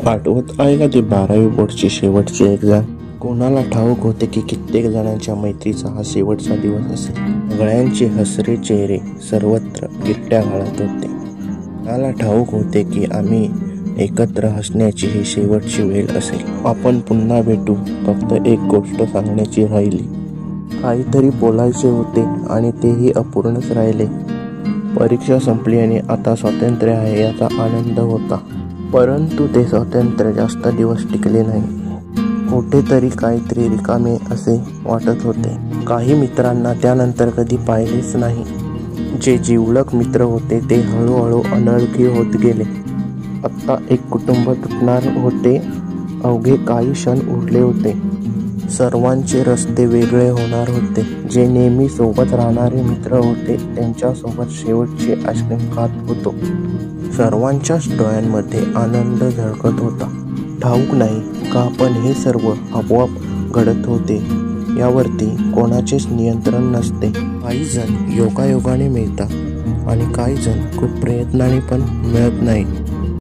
आठवत आहे का ती 12वी बोर्डची शेवटची एक्झाम? कोणाला ठाऊक होते की कित्येक जणांच्या मैत्रीचा हा शेवटचा दिवस असेल. सगळ्यांचे हसरे चेहरे सर्वत्र गिरट्या घालत होते. कोणाला ठाऊक होते की आम्ही एकत्र हसण्याची ही शेवटची वेळ असेल. आपण पुन्हा भेटू. फक्त एक गोष्ट सांगण्याची राहिली. काहीतरी बोलायचे होते आणि तेही अपूर्णच राहिले. परीक्षा संपली आणि आता स्वातंत्र्य आहे याचा आनंद होता. परंतु ते स्वातंत्र्य जास्त दिवस टिकले नाही. कुठेतरी काहीतरी रिकामे असे वाटत होते. काही मित्रांना त्यानंतर कधी पाहिलेच नाही. जे जिवलग मित्र होते ते हळूहळू अनोळखी होत गेले. आत्ता एक कुटुंब तुटणार होते. अवघे काही क्षण उरले होते. सर्वांचे रस्ते वेगळे होणार होते. जे नेहमी सोबत राहणारे मित्र होते त्यांच्यासोबत शेवटची आईस्क्रीम खात होतो. सर्वांच्याच डोळ्यांमध्ये आनंद झळकत होता. ठाऊक नाही का पण हे सर्व आपोआप घडत होते यावरती कोणाचेच नियंत्रण नसते. काही जण योगायोगाने मिळतात आणि काही जण खूप प्रयत्नाने पण मिळत नाही.